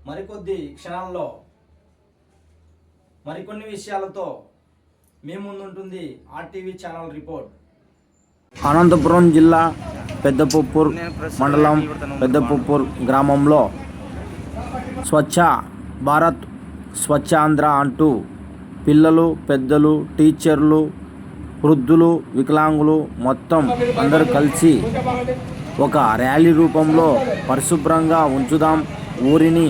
మరికొద్ది క్షణాల్లో మరికొన్ని విషయాలతో మీ ముందుంటుంది ఆర్టీవీ ఛానల్ రిపోర్ట్. అనంతపురం జిల్లా పెద్దపప్పూర్ మండలం పెద్దపప్పూర్ గ్రామంలో స్వచ్ఛ భారత్ స్వచ్ఛ ఆంధ్ర అంటూ పిల్లలు, పెద్దలు, టీచర్లు, వృద్ధులు, వికలాంగులు మొత్తం అందరూ కలిసి ఒక ర్యాలీ రూపంలో పరిశుభ్రంగా ఉంచుదాం, ఊరిని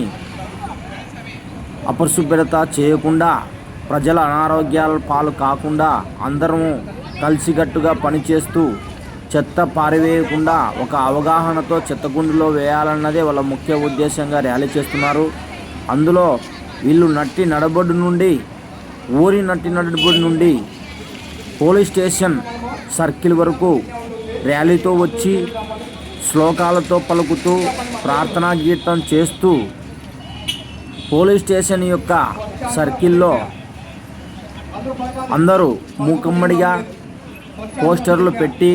అపరిశుభ్రత చేయకుండా, ప్రజల అనారోగ్యాల పాలు కాకుండా అందరము కలిసికట్టుగా పనిచేస్తూ చెత్త పారవేయకుండా ఒక అవగాహనతో చెత్తగుండిలో వేయాలన్నదే వాళ్ళ ముఖ్య ఉద్దేశంగా ర్యాలీ చేస్తున్నారు. అందులో వీళ్ళు ఊరి నడిబొడ్డు నుండి పోలీస్ స్టేషన్ సర్కిల్ వరకు ర్యాలీతో వచ్చి శ్లోకాలతో పలుకుతూ ప్రార్థనా గీతం చేస్తూ పోలీస్ స్టేషన్ యొక్క సర్కిల్లో అందరూ మూకమ్మడిగా పోస్టర్లు పెట్టి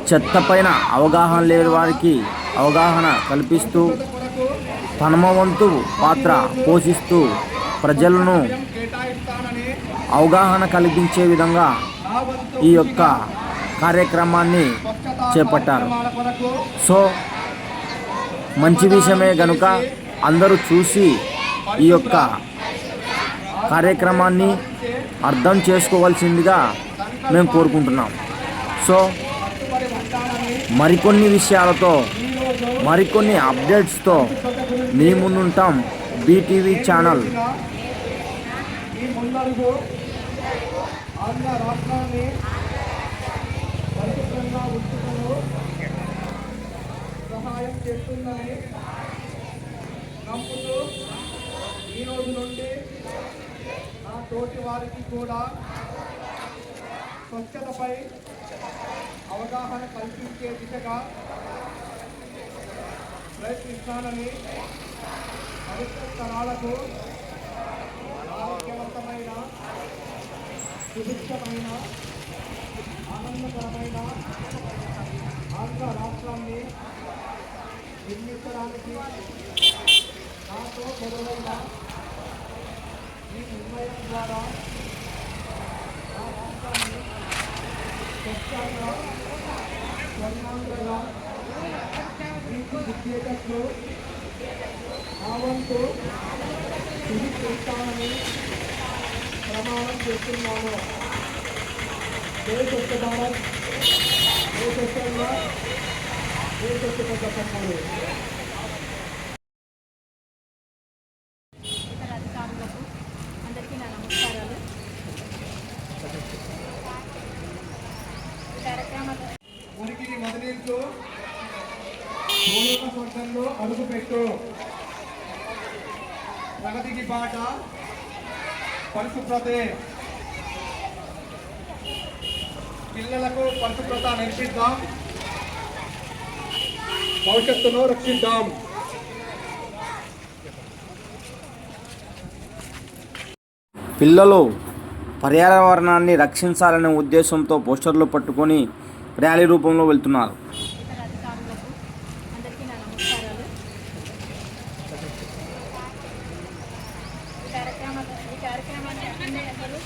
చెత్త పైన అవగాహన లేని వారికి అవగాహన కల్పిస్తూ తమ వంతు పాత్ర పోషిస్తూ ప్రజలను అవగాహన కలిగించే విధంగా ఈ యొక్క కార్యక్రమాన్ని చేపట్టారు. సో మంచి విషయమే గనుక అందరూ చూసి ఈ యొక్క కార్యక్రమాన్ని అర్థం చేసుకోవాల్సిందిగా మేము కోరుకుంటున్నాం. సో మరికొన్ని విషయాలతో మరికొన్ని అప్డేట్స్తో మీ ముందుంటాం. BTV channel. ఆంధ్ర రాష్ట్రాన్ని పరిశుభ్రంగా ఉంచుటకు సహాయం చేస్తుందని నమ్ముతూ ఈ రోజు నుండి నా తోటి వారికి కూడా స్వచ్ఛతపై అవగాహన కల్పించే దిశగా ప్రయత్నిస్తానని భవిష్యత్ తరాలకు ఆరోగ్యవంతమైన, సుభిక్షమైన, ఆనందకరమైన ఆంధ్ర రాష్ట్రాన్ని నిర్మించడానికి నాతో మొదలైన ఈ నిర్ణయం ద్వారా నా రాష్ట్రాన్ని స్వచ్ఛంగా, స్వర్ణాంధ్రగా తీర్చిదిద్దేటట్లు నా వంతు కృషి చేస్తానని ప్రమాణం చేస్తున్నాను. జై స్వచ్ఛ భారత్, జై స్వచ్ఛంగా, జై స్వచ్ఛ పథకములు. అధికారులకు అందరికీ నా నమస్కారాలు. ఉనికిని మొదలెంచు, స్వర్గంలో అడుగుపెట్టు, ప్రగతికి బాట పరిశుభ్రతే. పిల్లలకు పరిశుభ్రత నేర్పిద్దాం, భవిష్యత్తును రక్షిద్దాం. పిల్లలు పర్యావరణాన్ని రక్షించాలనే ఉద్దేశంతో పోస్టర్లు పట్టుకొని ర్యాలీ రూపంలో వెళ్తున్నారు. అధికారులకు అందరికీ నా నమస్కారాలు. ఈ కార్యక్రమాన్ని అందరూ